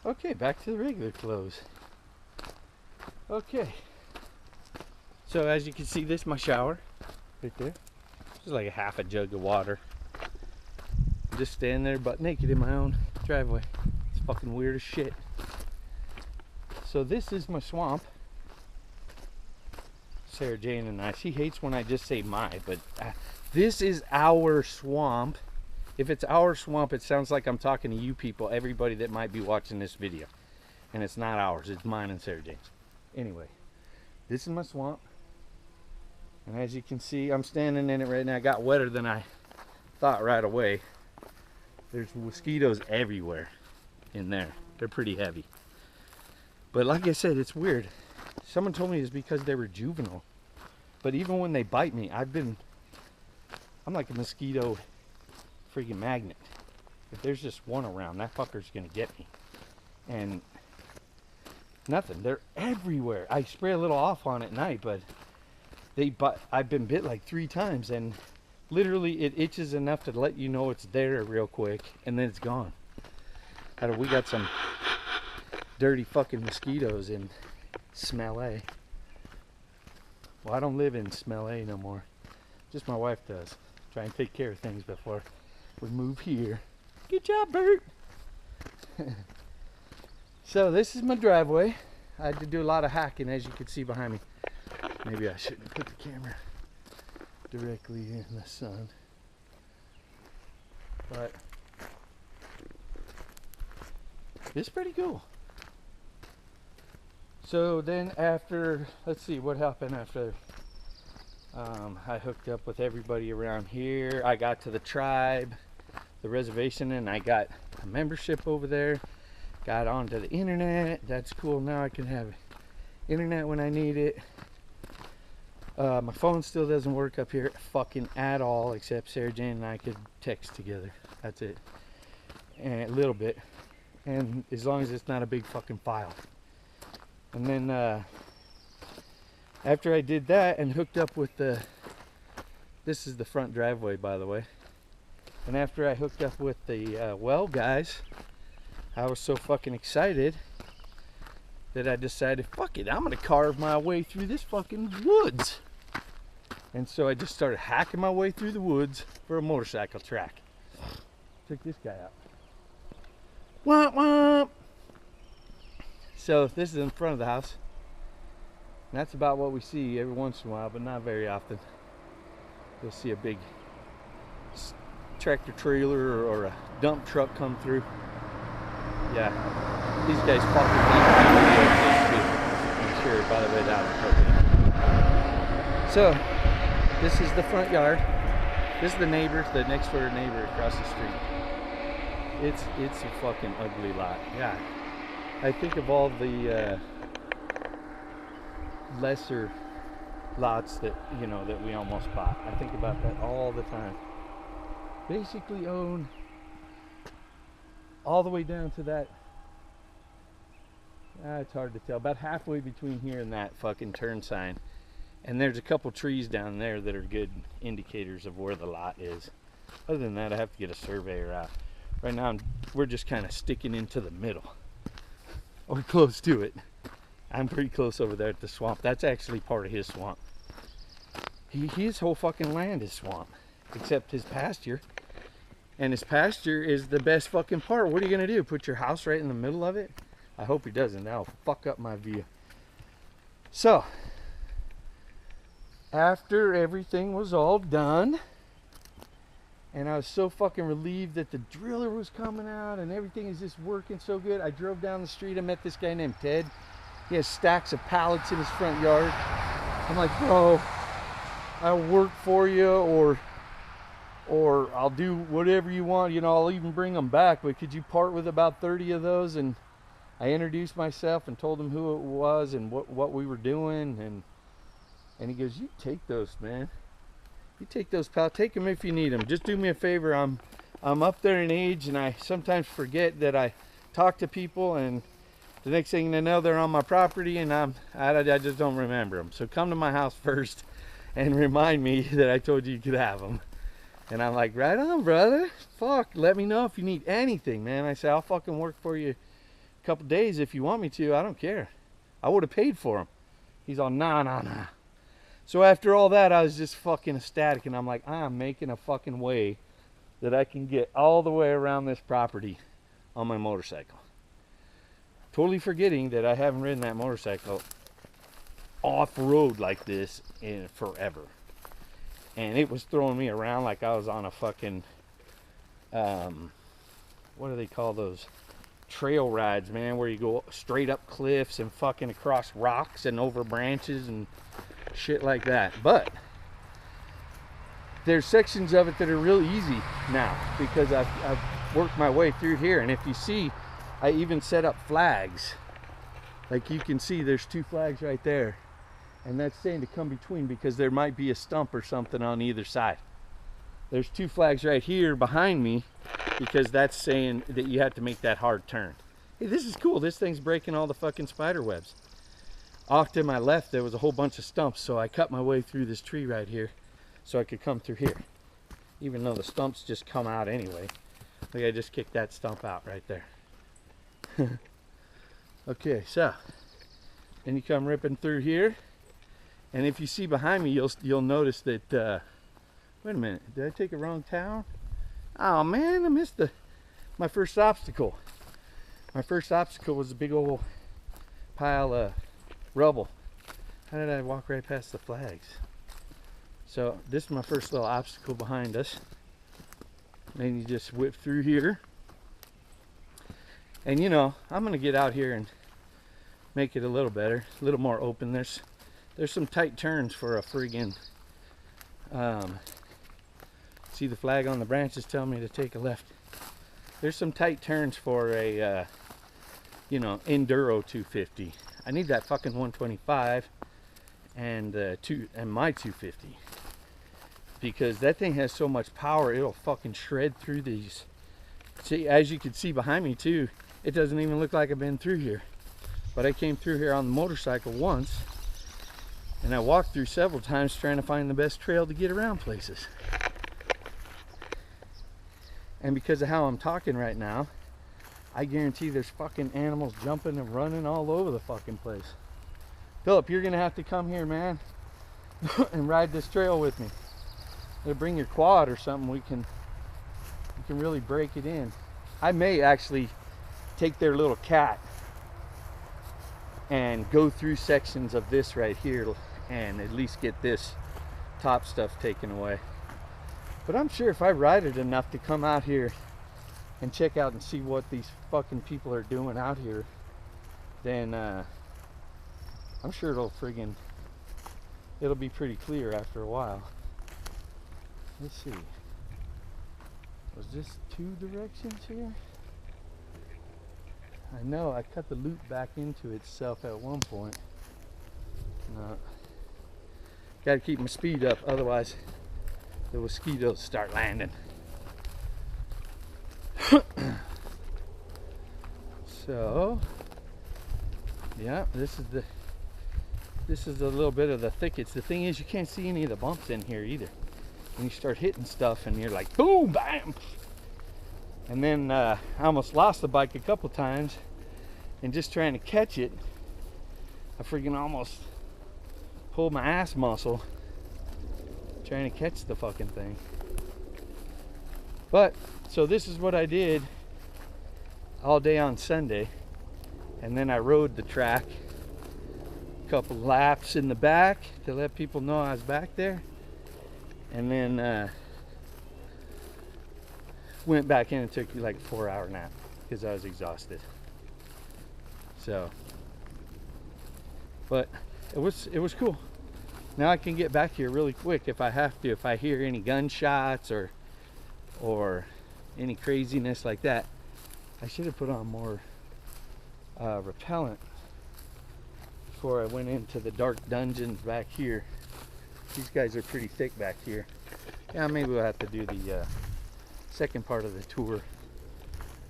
Okay, back to the regular clothes. Okay. So as you can see, this is my shower right there. This is like a half a jug of water. I'm just standing there butt naked in my own driveway. It's fucking weird as shit. So this is my swamp. Sarah Jane and I. She hates when I just say my, but this is our swamp. If it's our swamp, it sounds like I'm talking to you people, everybody that might be watching this video. And it's not ours, it's mine and Sarah Jane's. Anyway, this is my swamp. And as you can see, I'm standing in it right now. I got wetter than I thought right away. There's mosquitoes everywhere in there. They're pretty heavy. But like I said, it's weird. Someone told me it's because they were juvenile. But even when they bite me, I'm like a mosquito freaking magnet. If there's just one around, that fucker's gonna get me. And nothing, they're everywhere. I spray a little off on at night, but I've been bit like 3 times, and literally it itches enough to let you know it's there real quick, and then it's gone. We got some dirty fucking mosquitoes in Smell A. Well, I don't live in Smell A no more. Just my wife does. Try and take care of things before we move here. Good job, Bert. So this is my driveway. I had to do a lot of hacking, as you can see behind me. Maybe I shouldn't put the camera directly in the sun. But it's pretty cool. So then after, let's see what happened after I hooked up with everybody around here. I got to the tribe, the reservation, and I got a membership over there. Got onto the internet. That's cool. Now I can have internet when I need it. My phone still doesn't work up here fucking at all, except Sarah Jane and I could text together. That's it. And a little bit. And as long as it's not a big fucking file. And then after I did that and hooked up with this is the front driveway, by the way. And after I hooked up with the well guys, I was so fucking excited that I decided, fuck it, I'm gonna carve my way through this fucking woods. And so I just started hacking my way through the woods for a motorcycle track. Check this guy out. Womp womp! So this is in front of the house. And that's about what we see every once in a while, but not very often. You'll see a big tractor trailer or a dump truck come through. Yeah, these guys fucking need to I'm sure by the way that was. So this is the front yard. This is the neighbor, the next door neighbor across the street. It's a fucking ugly lot. Yeah, I think of all the lesser lots that that we almost bought. I think about that all the time. Basically own all the way down to that. It's hard to tell. About halfway between here and that fucking turn sign. And there's a couple trees down there that are good indicators of where the lot is. Other than that, I have to get a surveyor out. Right now, we're just kind of sticking into the middle. Or close to it. I'm pretty close over there at the swamp. That's actually part of his swamp. His whole fucking land is swamp. Except his pasture. And his pasture is the best fucking part. What are you going to do? Put your house right in the middle of it? I hope he doesn't. That'll fuck up my view. So, after everything was all done, and I was so fucking relieved that the driller was coming out and everything is just working so good, I drove down the street. I met this guy named Ted. He has stacks of pallets in his front yard. I'm like, bro, I'll work for you, or I'll do whatever you want. I'll even bring them back, but could you part with about 30 of those? And I introduced myself and told him who it was and what we were doing, and he goes, you take those, man. You take those pallets. Take them if you need them. Just do me a favor. I'm up there in age, and I sometimes forget that I talk to people, and the next thing I know, they're on my property, and I just don't remember them. So come to my house first and remind me that I told you could have them. And I'm like, right on, brother. Fuck, let me know if you need anything, man. I say, I'll fucking work for you a couple days if you want me to. I don't care. I would have paid for them. He's all, nah. So after all that, I was just fucking ecstatic, and I'm like, I'm making a fucking way that I can get all the way around this property on my motorcycle. Totally forgetting that I haven't ridden that motorcycle off-road like this in forever. And it was throwing me around like I was on a fucking, what do they call those? Trail rides, man, where you go straight up cliffs and fucking across rocks and over branches and shit like that. But there's sections of it that are really easy now because I've worked my way through here. And if you see, I even set up flags. Like you can see, there's 2 flags right there, and that's saying to come between because there might be a stump or something on either side. There's 2 flags right here behind me because that's saying that you have to make that hard turn. Hey, this is cool. This thing's breaking all the fucking spider webs. Off to my left, there was a whole bunch of stumps, so I cut my way through this tree right here so I could come through here. Even though the stumps just come out anyway. Like I just kicked that stump out right there. Okay, so then you come ripping through here, and if you see behind me, you'll notice that. Wait a minute, did I take a wrong town? Oh man, I missed my first obstacle. My first obstacle was a big old pile of rubble. How did I walk right past the flags? So this is my first little obstacle behind us. Then you just whip through here. And you know, I'm gonna get out here and make it a little better, a little more open. There's some tight turns for a friggin' see the flag on the branches telling me to take a left. There's some tight turns for a you know, enduro 250. I need that fucking 125 and my 250 because that thing has so much power, it'll fucking shred through these. See, as you can see behind me too, it doesn't even look like I've been through here. But I came through here on the motorcycle once, and I walked through several times trying to find the best trail to get around places. And because of how I'm talking right now, I guarantee there's fucking animals jumping and running all over the fucking place. Philip, you're gonna have to come here, man, and ride this trail with me. Or bring your quad or something. We can really break it in. I may actually take their little cat and go through sections of this right here and at least get this top stuff taken away. But I'm sure if I ride it enough to come out here and check out and see what these fucking people are doing out here, then I'm sure it'll be pretty clear after a while. Let's see. Was this 2 directions here? I know I cut the loop back into itself at one point. No. Gotta keep my speed up, otherwise the mosquitoes start landing. So, yeah, this is a little bit of the thickets. The thing is, you can't see any of the bumps in here either. When you start hitting stuff and you're like, boom, bam. And then I almost lost the bike a couple times, and just trying to catch it, I freaking almost pulled my ass muscle trying to catch the fucking thing. But so this is what I did all day on Sunday, and then I rode the track a couple laps in the back to let people know I was back there, and then went back in and took like a 4-hour nap because I was exhausted. So, but it was cool. Now I can get back here really quick if I have to. If I hear any gunshots or any craziness like that. I should have put on more repellent before I went into the dark dungeons back here. These guys are pretty thick back here. Yeah, maybe we'll have to do the second part of the tour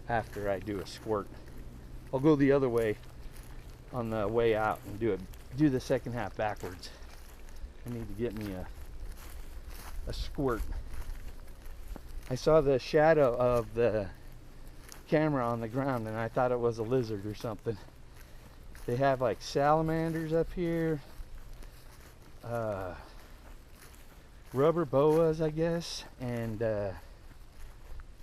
after I do a squirt. I'll go the other way on the way out and do the second half backwards. I need to get me a squirt. I saw the shadow of the camera on the ground and I thought it was a lizard or something. They have like salamanders up here, rubber boas, I guess, and a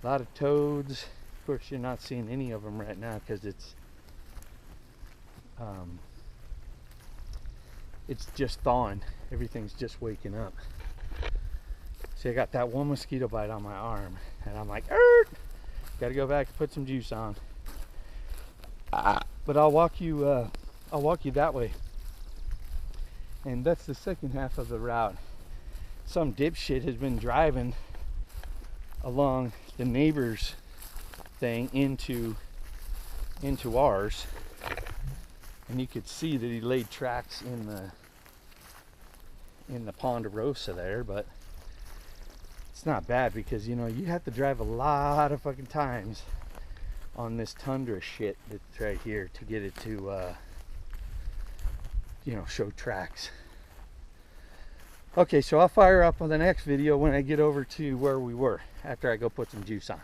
lot of toads. Of course, you're not seeing any of them right now because it's just thawing. Everything's just waking up. See, I got that one mosquito bite on my arm, and I'm like, gotta go back and put some juice on. But I'll walk you that way. And that's the second half of the route. Some dipshit has been driving along the neighbor's thing into ours, and you could see that he laid tracks in the Ponderosa there, but it's not bad because, you know, you have to drive a lot of fucking times on this tundra shit that's right here to get it to you know, show tracks. Okay, so I'll fire up on the next video when I get over to where we were after I go put some juice on.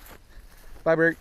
Bye, Bert.